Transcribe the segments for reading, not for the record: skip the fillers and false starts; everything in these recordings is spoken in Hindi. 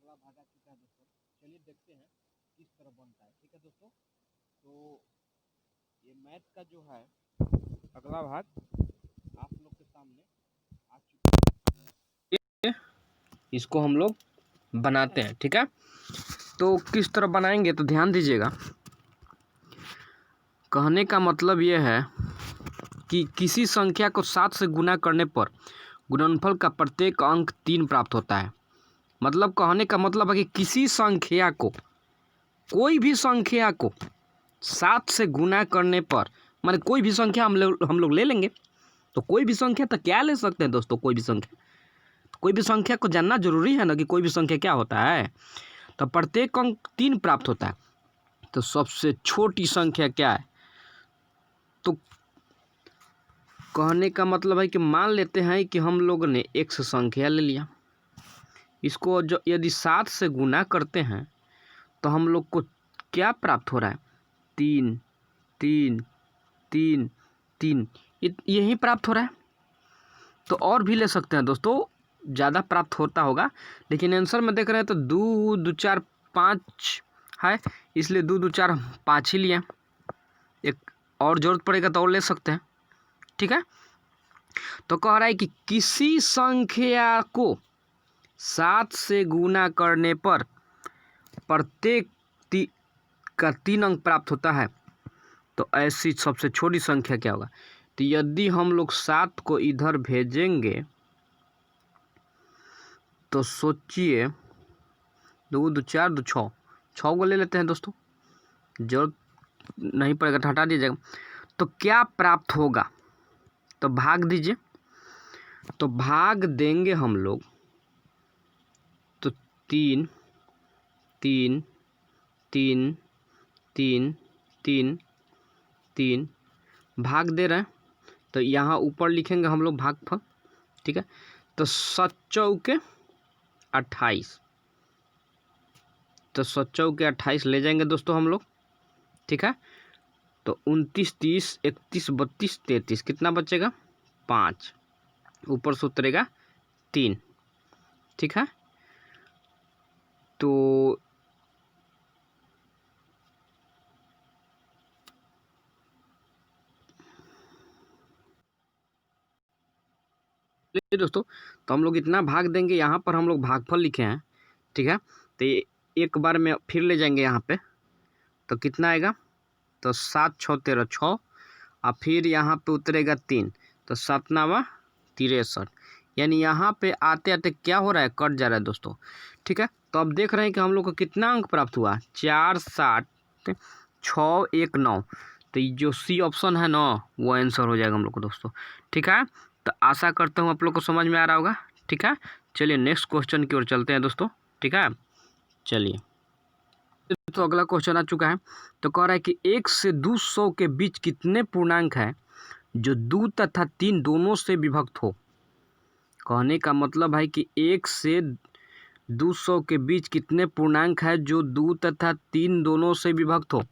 अगला भाग आ चुका है दोस्तों। चलिए देखते हैं किस तरह बनता है। ठीक है दोस्तों, तो ये मैथ का जो है अगला भाग आप लोग के सामने आ चुका है। इसको हम लोग बनाते हैं। ठीक है, तो किस तरह बनाएंगे तो ध्यान दीजिएगा। कहने का मतलब ये है कि किसी संख्या को 7 से गुना करने पर गुणनफल का प्रत्येक अंक 3 प्राप्त होता है। मतलब कहने का मतलब है कि किसी संख्या को, कोई भी संख्या को 7 से गुना करने पर, माने कोई भी संख्या हम लोग ले लेंगे। तो कोई भी संख्या तो क्या ले सकते हैं दोस्तों, कोई भी संख्या को जानना जरूरी है ना कि कोई भी संख्या क्या होता है। तो प्रत्येक अंक 3 प्राप्त होता है। तो सबसे छोटी संख्या क्या है, तो कहने का मतलब है कि मान लेते हैं कि हम लोग ने x संख्या ले लिया। इसको जो यदि 7 से गुना करते हैं तो हम लोग को क्या प्राप्त हो रहा है, 3 3 3 3, यही प्राप्त हो रहा है। तो और भी ले सकते हैं दोस्तों, ज़्यादा प्राप्त होता होगा, लेकिन आंसर में देख रहे हैं तो 2 2 4 5 है, इसलिए 2 2 4 5 ही लिया। एक और ज़रूरत पड़ेगा तो और ले सकते हैं। ठीक है, तो कह रहा है कि किसी संख्या को 7 से गुना करने पर प्रत्येक का 3 अंक प्राप्त होता है। तो ऐसी सबसे छोटी संख्या क्या होगा। तो यदि हम लोग 7 को इधर भेजेंगे तो सोचिए, 2 2 4 2 6 को ले लेते हैं दोस्तों, जरूरत नहीं पड़ेगा तो हटा दीजिएगा। तो क्या प्राप्त होगा, तो भाग दीजिए। तो भाग देंगे हम लोग तो 3 3 3 3 3 3 भाग दे रहे हैं, तो यहाँ ऊपर लिखेंगे हम लोग भागफल। ठीक है, तो 7 चौके 28, तो 7 चौके 28 ले जाएंगे दोस्तों हम लोग। ठीक है, तो 29 30 31 32 33 कितना बचेगा, 5, ऊपर से उतरेगा 3। ठीक है, तो दोस्तों, तो हम लोग इतना भाग देंगे, यहाँ पर हम लोग भागफल लिखे हैं। ठीक है, तो एक बार में फिर ले जाएंगे यहाँ पे, तो कितना आएगा, तो 7 6 13 6, और फिर यहाँ पे उतरेगा 3, तो 7 9 63। यानी यहाँ पे आते आते क्या हो रहा है, कट जा रहा है दोस्तों। ठीक है, तो अब देख रहे हैं कि हम लोग को कितना अंक प्राप्त हुआ, 4 7 6 1 9। तो ये जो सी ऑप्शन है ना, वो आंसर हो जाएगा हम लोग को दोस्तों। ठीक है, तो आशा करता हूँ आप लोग को समझ में आ रहा होगा। ठीक है, चलिए नेक्स्ट क्वेश्चन की ओर चलते हैं दोस्तों। ठीक है, चलिए, तो अगला क्वेश्चन आ चुका है। तो कह रहा है कि 1 से 200 के बीच कितने पूर्णांक है जो 2 तथा 3 दोनों से विभक्त हो। कहने का मतलब है कि 1 से 200 के बीच कितने पूर्णांक है जो 2 तथा 3 दोनों से विभक्त हो।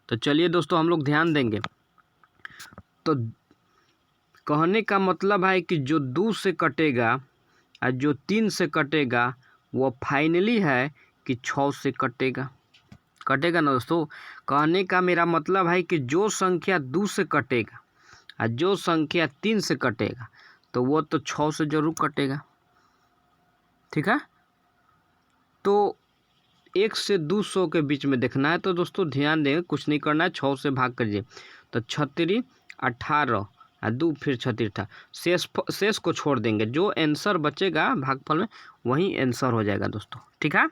तो चलिए दोस्तों, हम लोग ध्यान देंगे। तो कहने का मतलब है कि जो 2 से कटेगा और जो 3 से कटेगा वो फाइनली है कि 6 से कटेगा ना दोस्तों। कहने का मेरा मतलब है कि जो संख्या 2 से कटेगा और जो संख्या 3 से कटेगा तो वो तो 6 से जरूर कटेगा। ठीक है, तो 1 से 200 के बीच में देखना है, तो दोस्तों ध्यान देंगे, कुछ नहीं करना है, 6 से भाग करिए। तो 36 18 और 2 फिर 36 था, शेष को छोड़ देंगे, जो आंसर बचेगा भागफल में वही आंसर हो जाएगा दोस्तों। ठीक है,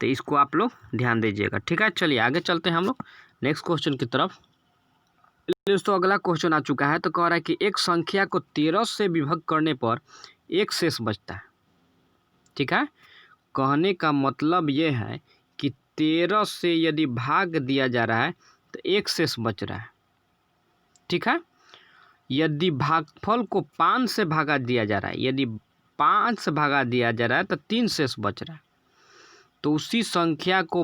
तो इसको आप लोग ध्यान दीजिएगा। ठीक है, चलिए आगे चलते हैं हम लोग नेक्स्ट क्वेश्चन की तरफ। दोस्तों, अगला क्वेश्चन आ चुका है। तो कह रहा है कि एक संख्या को 13 से विभक्त करने पर एक शेष बचता है। ठीक है, कहने का मतलब ये है कि 13 से यदि भाग दिया जा रहा है तो एक शेष बच रहा है। ठीक है, यदि भागफल को 5 से भागा दिया जा रहा है, यदि 5 से भागा दिया जा रहा है तो 3 शेष बच रहा है। तो उसी संख्या को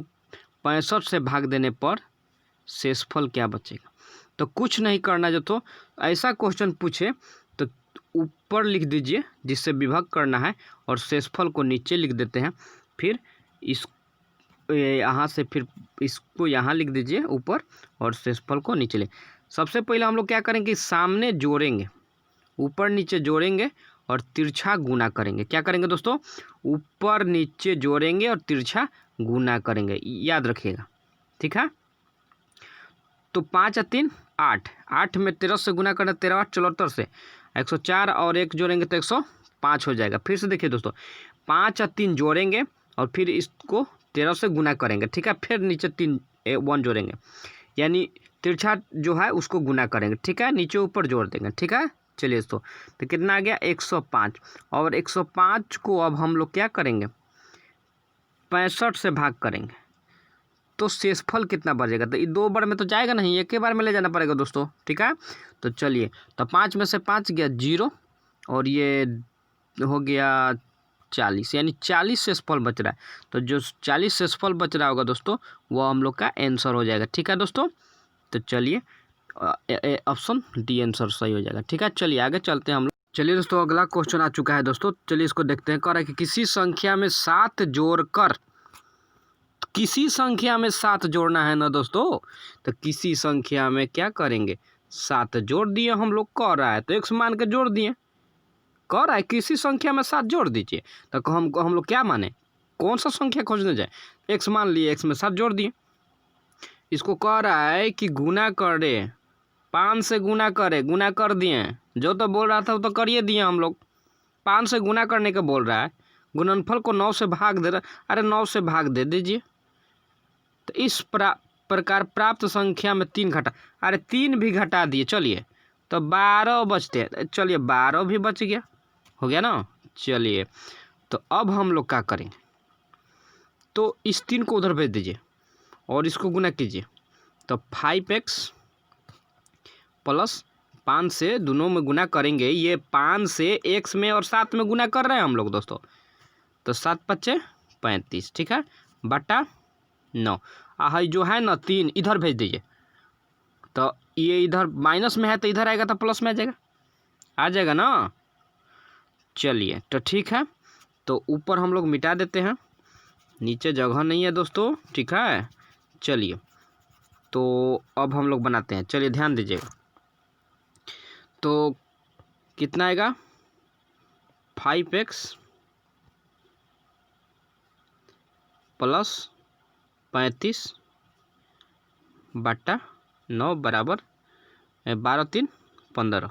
65 से भाग देने पर शेषफल क्या बचेगा। तो कुछ नहीं करना, जो तो ऐसा क्वेश्चन पूछे तो ऊपर लिख दीजिए जिससे विभक्त करना है, और शेषफल को नीचे लिख देते हैं। फिर इस यहाँ से फिर इसको यहाँ लिख दीजिए ऊपर और शेषफल को नीचे ले। सबसे पहले हम लोग क्या करेंगे, सामने जोड़ेंगे, ऊपर नीचे जोड़ेंगे और तिरछा गुना करेंगे। क्या करेंगे दोस्तों, ऊपर नीचे जोड़ेंगे और तिरछा गुना करेंगे, याद रखिएगा, ठीक है। तो 5 और 3 8, 8 में 13 से गुना करना, 13 8 74 से 104 और 1 जोड़ेंगे तो 105 हो जाएगा। फिर से देखिए दोस्तों, 5 और 3 जोड़ेंगे और फिर इसको 13 से गुना करेंगे, ठीक है। फिर नीचे 3 1 जोड़ेंगे, यानी तिरछा जो है उसको गुना करेंगे, ठीक है, नीचे ऊपर जोड़ देंगे, ठीक है। चलिए तो कितना आ गया 105, और 105 को अब हम लोग क्या करेंगे, 65 से भाग करेंगे तो शेषफल कितना बचेगा। तो ये 2 बार में तो जाएगा नहीं, एक ही बार में ले जाना पड़ेगा दोस्तों, ठीक है। तो चलिए, तो 5 में से 5 गया 0 और ये हो गया 40, यानी 40 शेषफल बच रहा है। तो जो 40 शेषफल बच रहा होगा दोस्तों वो हम लोग का आंसर हो जाएगा, ठीक है दोस्तों। तो चलिए ऑप्शन डी आंसर सही हो जाएगा, ठीक है। चलिए आगे चलते हैं हम लोग। चलिए दोस्तों, अगला क्वेश्चन आ चुका है दोस्तों, चलिए इसको देखते हैं। कह रहा है कि किसी संख्या में 7 जोड़कर, किसी संख्या में 7 जोड़ना है ना दोस्तों, तो किसी संख्या में क्या करेंगे, 7 जोड़ दिए हम लोग, कह रहा है तो x मान के जोड़ दिए, कह रहा है किसी संख्या में 7 जोड़ दीजिए। तो हम लोग क्या माने, कौन सा संख्या खोजने जाए, x मान लिए, x में 7 जोड़ दिए। इसको कह रहा है कि गुना करे, 5 से गुना करे, गुना कर दिए, जो तो बोल रहा था वो तो करिए दिए हम लोग। 5 से गुना करने का बोल रहा है, गुणनफल को 9 से भाग दे रहा, अरे 9 से भाग दे दीजिए। तो इस प्रकार प्राप्त संख्या में 3 घटा, अरे 3 भी घटा दिए, चलिए तो 12 बचते हैं, चलिए 12 भी बच गया, हो गया ना। चलिए तो अब हम लोग क्या करेंगे, तो इस 3 को उधर भेज दीजिए और इसको गुना कीजिए। तो 5x प्लस 5 से दोनों में गुना करेंगे, ये 5 से x में और 7 में गुना कर रहे हैं हम लोग दोस्तों। तो 7 पच्चे 35, ठीक है, बटा 9। जो है ना 3 इधर भेज दीजिए, तो ये इधर माइनस में है तो इधर आएगा तो प्लस में आ जाएगा ना। चलिए तो ठीक है, तो ऊपर हम लोग मिटा देते हैं, नीचे जगह नहीं है दोस्तों, ठीक है। चलिए तो अब हम लोग बनाते हैं, चलिए ध्यान दीजिएगा। तो कितना आएगा, 5x प्लस 35 बटा 9 बराबर 12 3 15,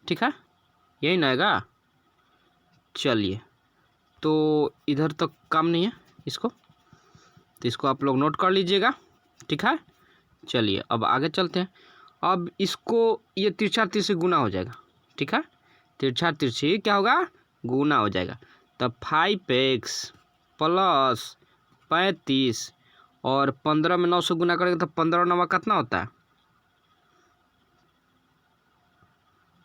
ठीक है, यही ना आएगा। चलिए तो इधर तक काम नहीं है इसको, तो इसको आप लोग नोट कर लीजिएगा, ठीक है। चलिए अब आगे चलते हैं। अब इसको ये तिरछा तिरछी गुना हो जाएगा, ठीक है, तिरछा तिरछी क्या होगा, गुना हो जाएगा। तब 5x प्लस 35 और 15 में 9 से गुना करेंगे तो 15 9 कितना होता है,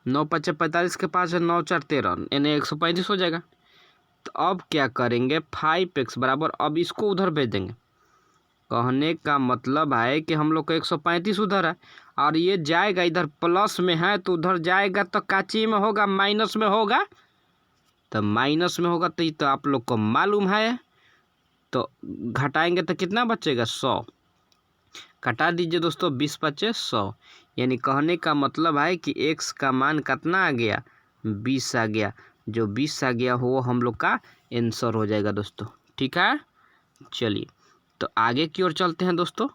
9 पच्चे 45 के 5 9 4 13, यानी 135 हो जाएगा। तो अब क्या करेंगे, 5x बराबर, अब इसको उधर भेज देंगे। कहने का मतलब है कि हम लोग को 135 उधर है और ये जाएगा इधर प्लस में है, तो उधर जाएगा तो काची में होगा, माइनस में होगा। तो माइनस में होगा तो ये तो आप लोग को मालूम है, तो घटाएंगे तो कितना बचेगा, 100। घटा दीजिए दोस्तों, 20 बचे 100, यानी कहने का मतलब है कि x का मान कितना आ गया, 20 आ गया। जो 20 आ गया वो हम लोग का आंसर हो जाएगा दोस्तों, ठीक है। चलिए तो आगे की ओर चलते हैं दोस्तों।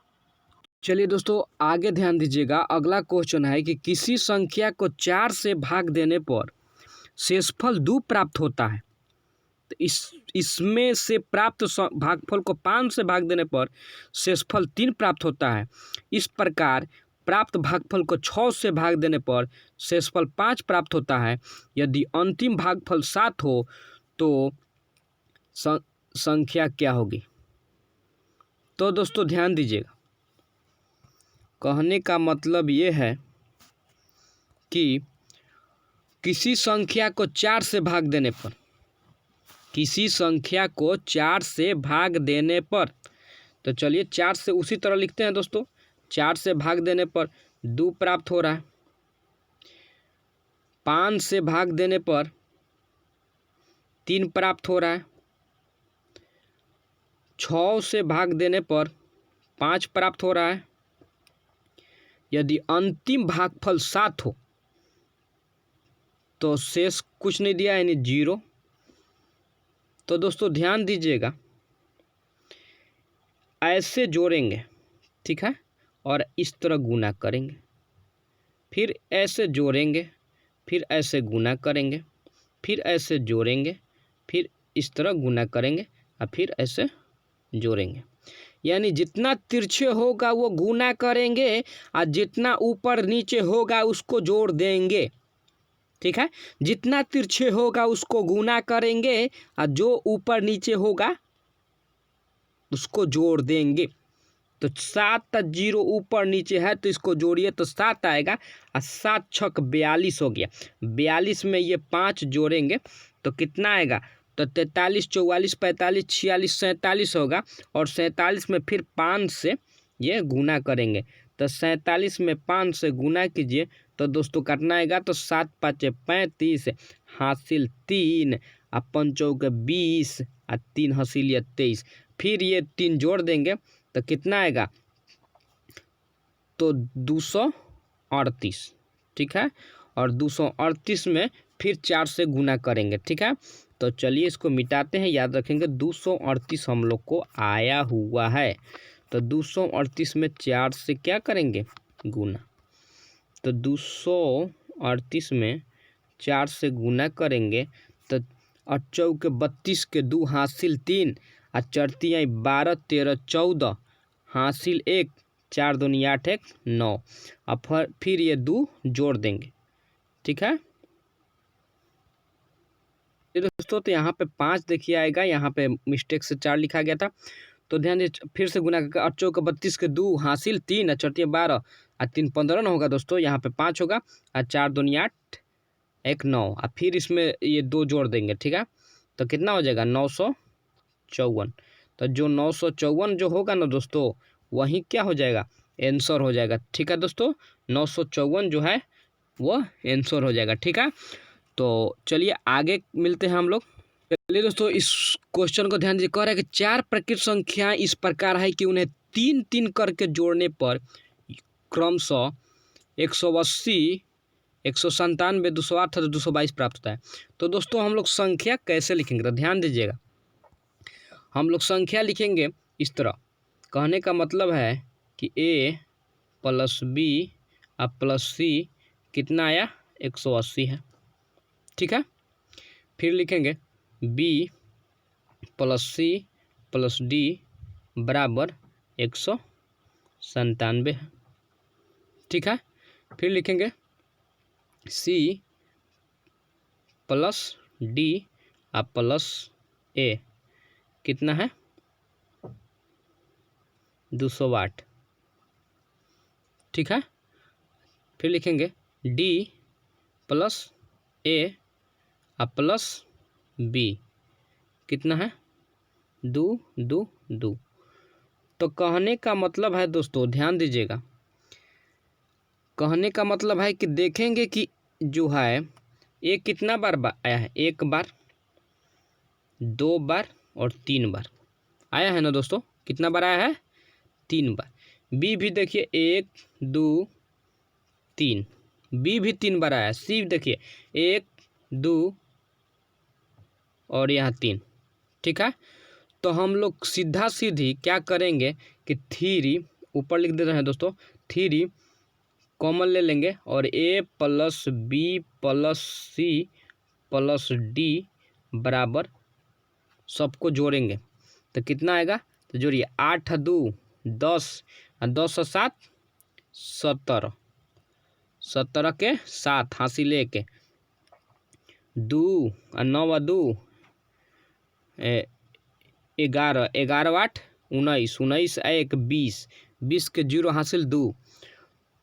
चलिए दोस्तों आगे ध्यान दीजिएगा, अगला क्वेश्चन है कि किसी संख्या को 4 से भाग देने पर शेषफल 2 प्राप्त होता है। तो इसमें से प्राप्त भागफल को 5 से भाग देने पर शेषफल 3 प्राप्त होता है। इस प्रकार प्राप्त भागफल को 6 से भाग देने पर शेषफल 5 प्राप्त होता है। यदि अंतिम भागफल 7 हो तो संख्या क्या होगी। तो दोस्तों ध्यान दीजिएगा, कहने का मतलब ये है कि किसी संख्या को 4 से भाग देने पर, किसी संख्या को 4 से भाग देने पर, तो चलिए 4 से उसी तरह लिखते हैं दोस्तों, 4 से भाग देने पर 2 प्राप्त हो रहा है, 5 से भाग देने पर 3 प्राप्त हो रहा है, 6 से भाग देने पर 5 प्राप्त हो रहा है। यदि अंतिम भागफल 7 हो तो शेष कुछ नहीं दिया, यानी 0। तो दोस्तों ध्यान दीजिएगा, ऐसे जोड़ेंगे, ठीक है, और इस तरह गुना करेंगे, फिर ऐसे जोड़ेंगे, फिर ऐसे गुना करेंगे, फिर ऐसे जोड़ेंगे, फिर इस तरह गुना करेंगे और फिर ऐसे जोड़ेंगे। यानी जितना तिरछे होगा वो गुना करेंगे और जितना ऊपर नीचे होगा उसको जोड़ देंगे, ठीक है। जितना तिरछे होगा उसको गुना करेंगे और जो ऊपर नीचे होगा उसको जोड़ देंगे। तो 7 0 ऊपर नीचे है तो इसको जोड़िए तो 7 आएगा और 7 छक 42 हो गया। 42 में ये 5 जोड़ेंगे तो कितना आएगा, तो 43 44 45 46 47 होगा, और 47 में फिर 5 से ये गुना करेंगे। तो 47 में 5 से गुना कीजिए तो दोस्तों कितना आएगा, तो 7 5 35 हासिल 3 और 5 चौके 20 और 3 हासिल 23। फिर ये 3 जोड़ देंगे तो कितना आएगा, तो 238, ठीक है। और 238 में फिर 4 से गुना करेंगे, ठीक है। तो चलिए इसको मिटाते हैं, याद रखेंगे 238 हम लोग को आया हुआ है। तो 238 में 4 से क्या करेंगे, गुना। तो 238 में 4 से गुना करेंगे तो 8 चौके 32 के 2 हासिल 3 और 4 तियाई 12 13 14 हासिल 1 4 दूनी 8 1 9। अब फिर ये 2 जोड़ देंगे, ठीक है। दोस्तों तो यहाँ पे 5 देखिए आएगा, यहाँ पे मिस्टेक से 4 लिखा गया था, तो ध्यान दीजिए। फिर से गुना करके 8 चौके 32 के 2 हासिल 3 और 4 12 और 3 15 होगा दोस्तों, यहाँ पे 5 होगा और 4 दूनी 8 1 9 और फिर इसमें ये 2 जोड़ देंगे, ठीक है। तो कितना हो जाएगा, 954। तो जो 954 जो होगा ना दोस्तों, वही क्या हो जाएगा, आंसर हो जाएगा, ठीक है दोस्तों। 954 जो है वो आंसर हो जाएगा, ठीक है। तो चलिए आगे मिलते हैं हम लोग। चलिए दोस्तों इस क्वेश्चन को ध्यान दीजिए। कह रहा है कि 4 प्राकृत संख्याएं इस प्रकार है कि उन्हें 3 करके जोड़ने पर क्रमशः 180 197 208 और 222 प्राप्त होता है। तो दोस्तों हम लोग संख्या कैसे लिखेंगे, तो ध्यान दीजिएगा। हम लोग संख्या लिखेंगे इस तरह। कहने का मतलब है कि a प्लस b और प्लस c कितना आया, 180 है, ठीक है। फिर लिखेंगे b plus c plus d बराबर 197 है, ठीक है। फिर लिखेंगे c प्लस d और प्लस a कितना है, 208, ठीक है। फिर लिखेंगे d प्लस a और प्लस b कितना है, 2 2 2। तो कहने का मतलब है दोस्तों, ध्यान दीजिएगा, कहने का मतलब है कि देखेंगे कि जो है ये कितना बार आया है, 1 बार 2 बार और 3 बार आया है ना दोस्तों। कितना बार आया है, 3 बार। बी भी देखिए 1 2 3, बी भी 3 बार आया है। सी देखिए 1 2 और यहाँ 3, ठीक है। तो हम लोग सीधा सीधी क्या करेंगे कि 3 ऊपर लिख दे रहे हैं दोस्तों, 3 कॉमन ले लेंगे और a plus b plus c plus d बराबर सबको जोड़ेंगे तो कितना आएगा, तो जोड़िए 8 2 10 और 10 और 7 17, 17 के 7 हासिल 1 2 और 9 और 2 11 11 8 19 19 1 20 20 के 0 हासिल 2,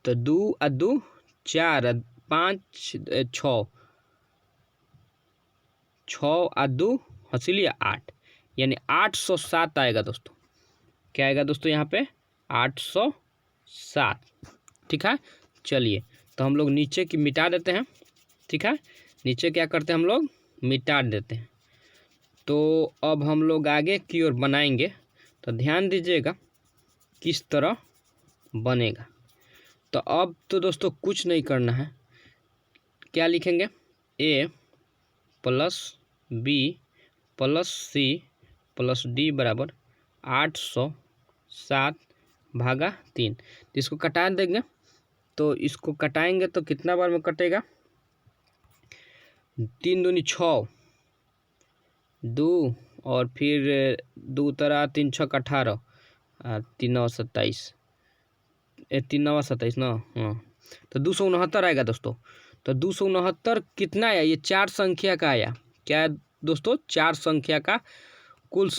तो 2 और 2 4 5 6 6 और 2 हासिल 8, यानी 807 आएगा दोस्तों। क्या आएगा दोस्तों यहाँ पे, 807, ठीक है। चलिए तो हम लोग नीचे की मिटा देते हैं, ठीक है। नीचे क्या करते हैं, हम लोग मिटा देते हैं। तो अब हम लोग आगे की ओर बनाएंगे। तो ध्यान दीजिएगा किस तरह बनेगा। तो अब तो दोस्तों कुछ नहीं करना है, क्या लिखेंगे, a plus b plus c plus d बराबर 807/3। इसको कटा देंगे, तो इसको कटाएंगे तो कितना बार में कटेगा, 3 दूनी 6, 2 और फिर 2 तरह 3 6 18, 3 9 27, 3 9 27 ना, हाँ, तो 269 आएगा दोस्तों। तो 269 कितना आया, ये 4 संख्या का आया, क्या है दोस्तों, 4 संख्या का कुल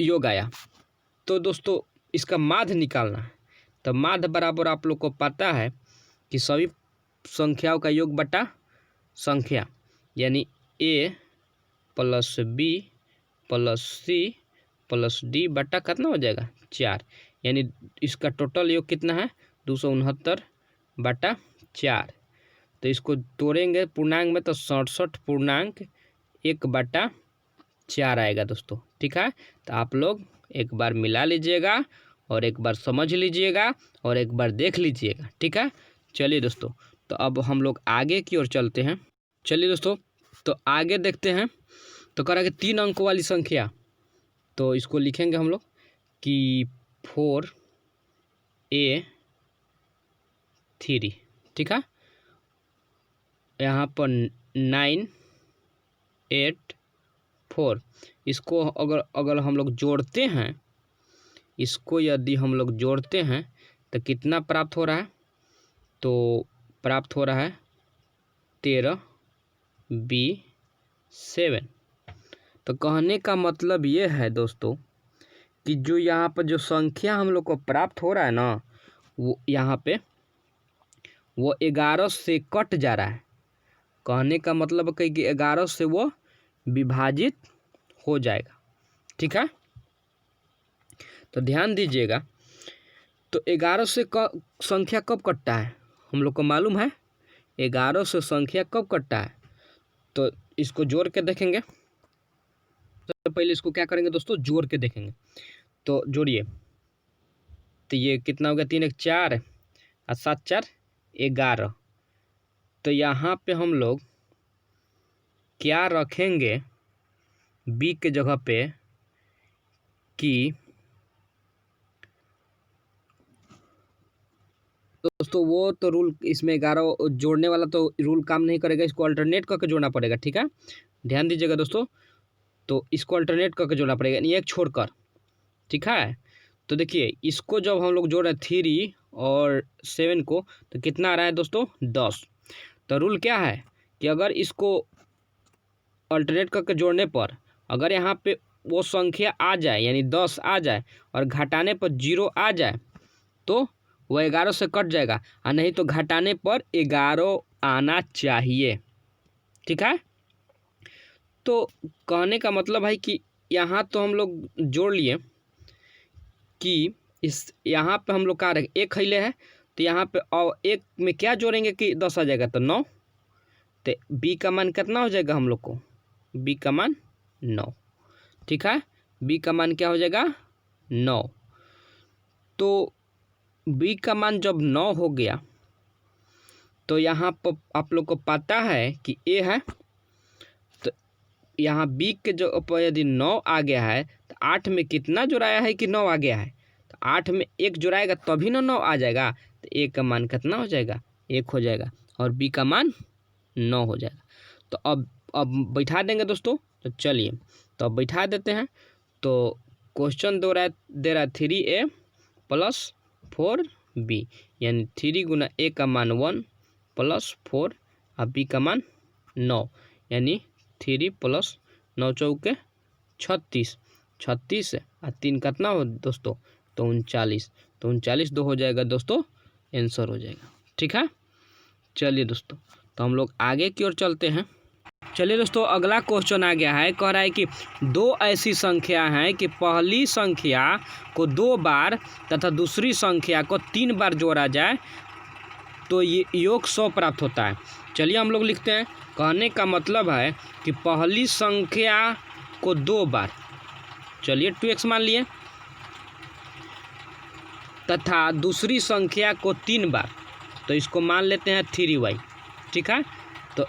योग आया। तो दोस्तों इसका माध्य निकालना है। तो माध्य बराबर आप लोग को पता है कि सभी संख्याओं का योग बटा संख्या, यानी a plus b plus c plus d बटा कितना हो जाएगा 4, यानी इसका टोटल योग कितना है 269/4। तो इसको तोड़ेंगे पूर्णांक में तो 67.1/4 आएगा दोस्तों, ठीक है। तो आप लोग एक बार मिला लीजिएगा और एक बार समझ लीजिएगा और एक बार देख लीजिएगा, ठीक है। चलिए दोस्तों, तो अब हम लोग आगे की ओर चलते हैं। चलिए दोस्तों, तो आगे देखते हैं। तो कह रहा है कि 3 अंकों वाली संख्या, तो इसको लिखेंगे हम लोग कि 4A3, ठीक है। यहाँ पर 984, इसको अगर हम लोग जोड़ते हैं, इसको यदि हम लोग जोड़ते हैं तो कितना प्राप्त हो रहा है, तो प्राप्त हो रहा है 13B7। तो कहने का मतलब ये है दोस्तों कि जो यहाँ पर जो संख्या हम लोग को प्राप्त हो रहा है ना, वो यहाँ पे वो 11 से कट जा रहा है। कहने का मतलब है कि 11 से वो विभाजित हो जाएगा, ठीक है। तो ध्यान दीजिएगा, तो 11 से संख्या कब कटता है हम लोग को मालूम है, 11 से संख्या कब कटता है। तो इसको जोड़ के देखेंगे। तो पहले इसको क्या करेंगे दोस्तों, जोड़ के देखेंगे। तो जोड़िए, तो ये कितना हो गया, 3 1 4 और 7 4 11। तो यहाँ पे हम लोग क्या रखेंगे बी के जगह पे कि दोस्तों वो तो रूल इसमें 11 जोड़ने वाला तो रूल काम नहीं करेगा, इसको अल्टरनेट करके जोड़ना पड़ेगा, ठीक है। ध्यान दीजिएगा दोस्तों, तो इसको अल्टरनेट करके जोड़ना पड़ेगा, यानी एक छोड़कर, ठीक है। तो देखिए इसको जब हम लोग जोड़ रहे हैं 3 और 7 को, तो कितना आ रहा है दोस्तों 10। तो रूल क्या है कि अगर इसको अल्टरनेट करके जोड़ने पर अगर यहाँ पे वो संख्या आ जाए, यानी 10 आ जाए और घटाने पर 0 आ जाए, तो वह 11 से कट जाएगा, और नहीं तो घटाने पर 11 आना चाहिए, ठीक है। तो कहने का मतलब है कि यहाँ तो हम लोग जोड़ लिए कि इस यहाँ पे हम लोग क्या रखें, एक खैले है, तो यहाँ पे और एक में क्या जोड़ेंगे कि 10 आ जाएगा, तो 9। तो बी का मान कितना हो जाएगा हम लोग को, बी का मान 9, ठीक है। बी का मान क्या हो जाएगा 9। तो बी का मान जब 9 हो गया, तो यहाँ पर आप लोग को पता है कि ए है, तो यहाँ बी के जो यदि 9 आ गया है, तो 8 में कितना जुड़ाया है कि 9 आ गया है, तो 8 में 1 जुड़ाएगा तभी ना 9 आ जाएगा। तो ए का मान कितना हो जाएगा, 1 हो जाएगा, और बी का मान 9 हो जाएगा। तो अब बैठा देंगे दोस्तों। तो चलिए, तो अब बैठा देते हैं। तो क्वेश्चन दे रहा है 3A प्लस 4B, यानी 3 गुना ए का मान 1 प्लस 4 और बी का मान 9, यानी 3 प्लस 9 चौके 36, 36 और 3 कितना हो दोस्तों, तो 39। तो 39 2 हो जाएगा दोस्तों, आंसर हो जाएगा, ठीक है। चलिए दोस्तों, तो हम लोग आगे की ओर चलते हैं। चलिए दोस्तों, अगला क्वेश्चन आ गया है, कह रहा है कि 2 ऐसी संख्या हैं कि पहली संख्या को 2 बार तथा दूसरी संख्या को 3 बार जोड़ा जाए तो ये योग 100 प्राप्त होता है। चलिए हम लोग लिखते हैं। कहने का मतलब है कि पहली संख्या को 2 बार, चलिए 2x मान लिए, तथा दूसरी संख्या को 3 बार, तो इसको मान लेते हैं 3y। ठीक है, तो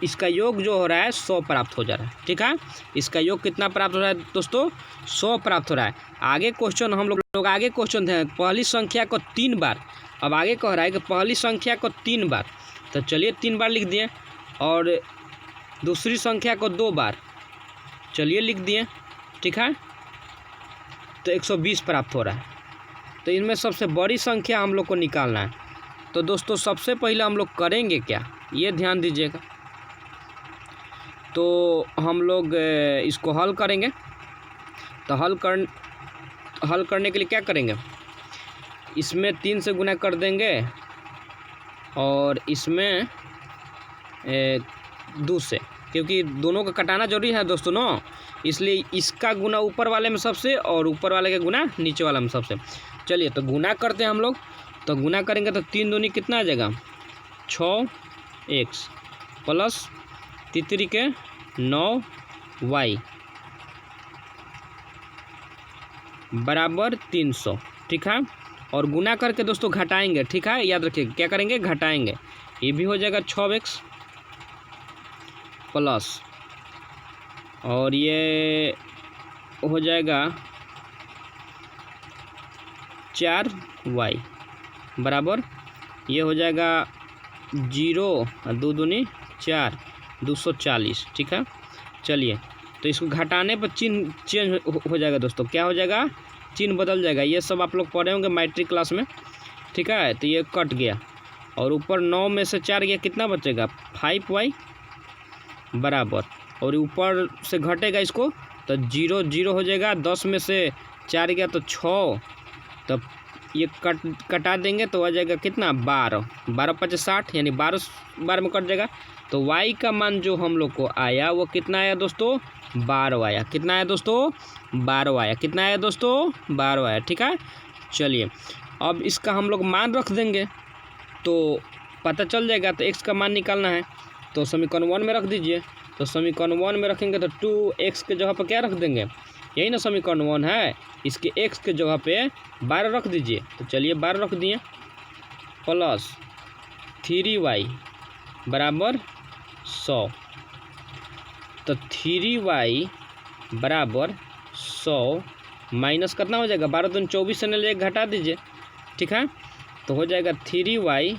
इसका योग जो हो रहा है 100 प्राप्त हो जा रहा है। ठीक है, इसका योग कितना प्राप्त हो रहा है दोस्तों? 100 प्राप्त हो रहा है। आगे क्वेश्चन हम लोग आगे क्वेश्चन थे पहली संख्या को 3 बार, अब आगे कह रहा है कि पहली संख्या को 3 बार, तो चलिए 3 बार लिख दिए, और दूसरी संख्या को 2 बार, चलिए लिख दिए। ठीक है, तो 120 प्राप्त हो रहा है। तो इनमें सबसे बड़ी संख्या हम लोग को निकालना है। तो दोस्तों सबसे पहले हम लोग करेंगे क्या, ये ध्यान दीजिएगा। तो हम लोग इसको हल करेंगे। तो हल करने के लिए क्या करेंगे, इसमें 3 से गुना कर देंगे और इसमें 2 से, क्योंकि दोनों का कटाना जरूरी है दोस्तों ना, इसलिए इसका गुना ऊपर वाले में सबसे और ऊपर वाले का गुना नीचे वाला में सबसे। चलिए तो गुना करते हैं हम लोग। तो गुना करेंगे तो 3 दूनी कितना आ जाएगा 6x प्लस 3 के 9y बराबर 300। ठीक है, और गुना करके दोस्तों घटाएंगे। ठीक है, याद रखिए क्या करेंगे, घटाएंगे। ये भी हो जाएगा 6x प्लस, और ये हो जाएगा 4y बराबर, ये हो जाएगा 0 और 2 दूनी 4, 240। ठीक है, चलिए तो इसको घटाने पर चिन्ह चेंज हो जाएगा दोस्तों। क्या हो जाएगा, चिन्ह बदल जाएगा। ये सब आप लोग पढ़े होंगे मैट्रिक क्लास में। ठीक है, तो ये कट गया और ऊपर 9 में से 4 गया, कितना बचेगा 5y बराबर, और ऊपर से घटेगा इसको तो 0 0 हो जाएगा। 10 में से 4 गया तो 6, तब ये कटा देंगे तो आ जाएगा कितना 12, 12 × 5 = 60, यानी 12 बार में कट जाएगा। तो y का मान जो हम लोग को आया वो कितना आया दोस्तों, 12 आया। कितना आया दोस्तों, 12 आया। कितना आया दोस्तों, 12 आया। ठीक है, चलिए अब इसका हम लोग मान रख देंगे तो पता चल जाएगा। तो x का मान निकालना है, तो समीकरण 1 में रख दीजिए। तो समीकरण 1 में रखेंगे तो 2x के जगह पर क्या रख देंगे, यही ना समीकरण 1 है, इसके x के जगह पे 12 रख दीजिए। तो चलिए 12 रख दिए प्लस 3y बराबर 100। तो 3y बराबर 100 माइनस कितना हो जाएगा, 12 दूनी 24 से ले घटा दीजिए। ठीक है, तो हो जाएगा 3y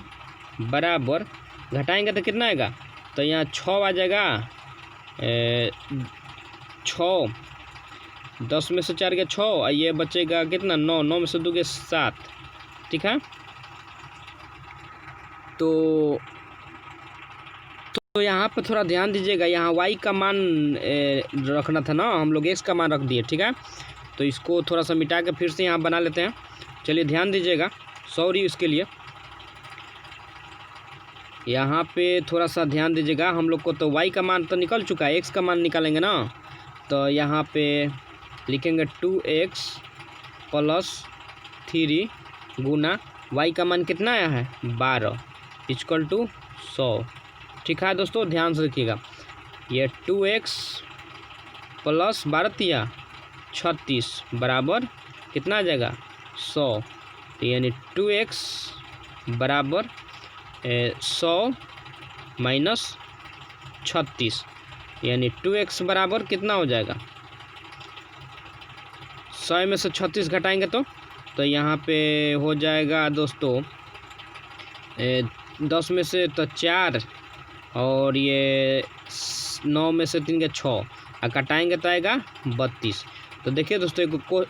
बराबर, घटाएंगे तो कितना आएगा, तो यहाँ 6 आ जाएगा, 6, 10 में से 4 गया 6, और ये बचेगा कितना 9, 9 में से 2 गया 7। ठीक है, तो यहाँ पर थोड़ा ध्यान दीजिएगा, यहाँ y का मान रखना था ना, हम लोग x का मान रख दिए। ठीक है, तो इसको थोड़ा सा मिटा के फिर से यहाँ बना लेते हैं। चलिए ध्यान दीजिएगा, सॉरी इसके लिए, यहाँ पे थोड़ा सा ध्यान दीजिएगा। हम लोग को तो y का मान तो निकल चुका है, x का मान निकालेंगे ना। तो यहाँ पे लिखेंगे 2x प्लस 3 गुना y का मान कितना आया है 12 इक्वल टू 100। ठीक है दोस्तों, ध्यान से रखिएगा, ये 2x प्लस 12 36 बराबर कितना आ जाएगा 100। तो यानी 2x बराबर 100 माइनस 36, यानी 2x बराबर कितना हो जाएगा, 100 में से 36 घटाएंगे तो यहाँ पे हो जाएगा दोस्तों 10 में से तो 4, और ये 9 में से 3 के 6, और कटाएंगे तो आएगा 32। तो देखिए दोस्तों,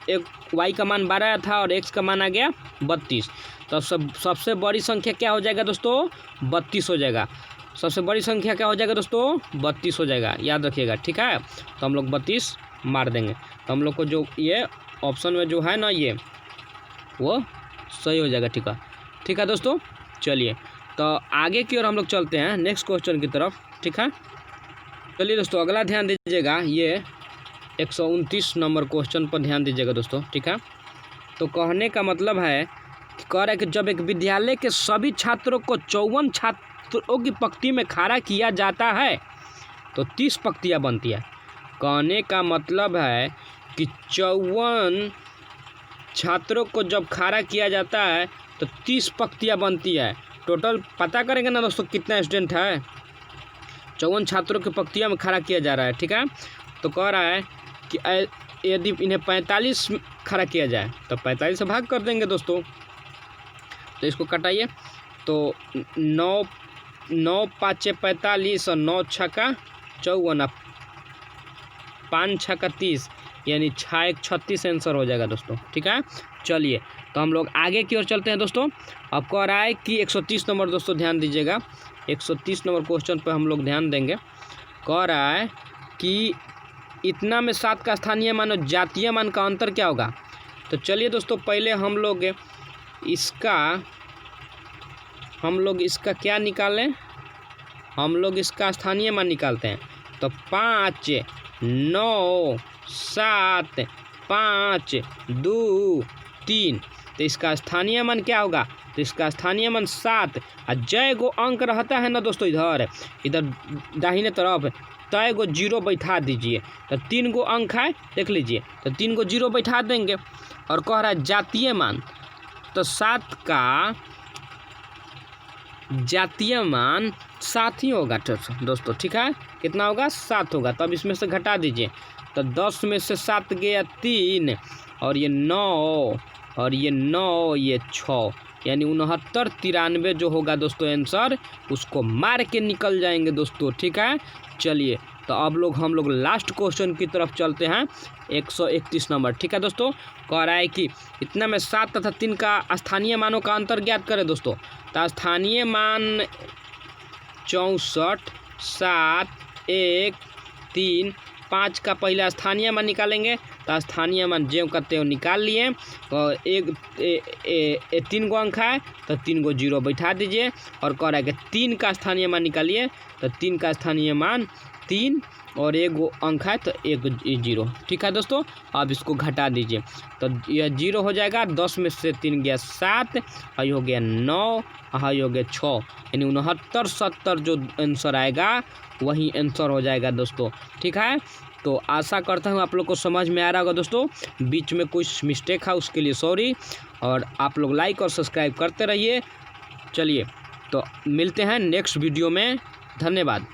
एक y का मान 12 था और x का मान आ गया 32। तो सबसे बड़ी संख्या क्या हो जाएगा दोस्तों, 32 हो जाएगा। सबसे बड़ी संख्या क्या हो जाएगा दोस्तों, 32 हो जाएगा, याद रखिएगा। ठीक है, तो हम लोग 32 मार देंगे, तो हम लोग को जो ये ऑप्शन में जो है ना, ये वो सही हो जाएगा। ठीक है दोस्तों, चलिए तो आगे की ओर हम लोग चलते हैं नेक्स्ट क्वेश्चन की तरफ। ठीक है, चलिए दोस्तों अगला ध्यान दीजिएगा, ये 129 नंबर क्वेश्चन पर ध्यान दीजिएगा दोस्तों। ठीक है, तो कहने का मतलब है कि कह रहा है कि जब एक विद्यालय के सभी छात्रों को 54 छात्रों की पंक्ति में खड़ा किया जाता है तो 30 पंक्तियाँ बनती है। कहने का मतलब है कि 54 छात्रों को जब खड़ा किया जाता है तो 30 पंक्तियाँ बनती है। टोटल पता करेंगे ना दोस्तों कितना स्टूडेंट है। 54 छात्रों की पंक्तियों में खड़ा किया जा रहा है, ठीक है। तो कह रहा है कि यदि इन्हें 45 खड़ा किया जाए तो 45 से भाग कर देंगे दोस्तों। तो इसको कटाइए, तो 9 5 45 और 9 छक्का 54, 5 छक्का 30, यानी 6 1 36 आंसर हो जाएगा दोस्तों, ठीक है। चलिए तो हम लोग आगे की ओर चलते हैं दोस्तों। अब कह रहा है कि 130 नंबर दोस्तों ध्यान दीजिएगा, 130 नंबर क्वेश्चन पर हम लोग ध्यान देंगे। कह रहा है कि इतना में 7 का स्थानीय मान और जातीय मान का अंतर क्या होगा। तो चलिए दोस्तों पहले हम लोग इसका क्या निकालें, हम लोग इसका स्थानीय मान निकालते हैं। तो 5 9 7 5 2 3, तो इसका स्थानीय मान क्या होगा। तो इसका स्थानीय मान 7। और जय गो अंक रहता है ना दोस्तों, इधर दाहिने तरफ तय गो 0 बैठा दीजिए। तो 3 गो अंक है, देख लीजिए, तो 3 गो 0 बैठा देंगे। और कह रहा है जातीय मान, तो 7 का जातीय मान 7 ही होगा दोस्तों, ठीक है। कितना होगा, 7 होगा। तब इसमें से घटा दीजिए, तो 10 में से 7 गया 3, और ये 9, और ये 9, ये 6, यानी 69 93 जो होगा दोस्तों आंसर, उसको मार के निकल जाएंगे दोस्तों, ठीक है। चलिए तो अब हम लोग लास्ट क्वेश्चन की तरफ चलते हैं, 131 नंबर, ठीक है दोस्तों। कह रहा है कि इतना में 7 तथा 3 का स्थानीय मानों का अंतर ज्ञात करें दोस्तों। तो स्थानीय मान 64 7 1 3 5 का पहला स्थानीय मान निकालेंगे। तो स्थानीय मान ज्यों का त्यों निकाल लिए, और 3 गो अंक है तो 3 गो 0 बैठा दीजिए। और कह रहा है कि 3 का स्थानीय मान निकालिए, तो 3 का स्थानीय मान 3, और 1 गो अंक है तो 1 0, ठीक है दोस्तों। अब इसको घटा दीजिए, तो यह 0 हो जाएगा। 10 में से 3 गया 7, हाई हो गया 9, हाई हो गया 6, यानी 69 70 जो आंसर आएगा वही आंसर हो जाएगा दोस्तों, ठीक है। तो आशा करता हूँ आप लोग को समझ में आ रहा होगा दोस्तों। बीच में कुछ मिस्टेक है उसके लिए सॉरी, और आप लोग लाइक और सब्सक्राइब करते रहिए। चलिए तो मिलते हैं नेक्स्ट वीडियो में, धन्यवाद।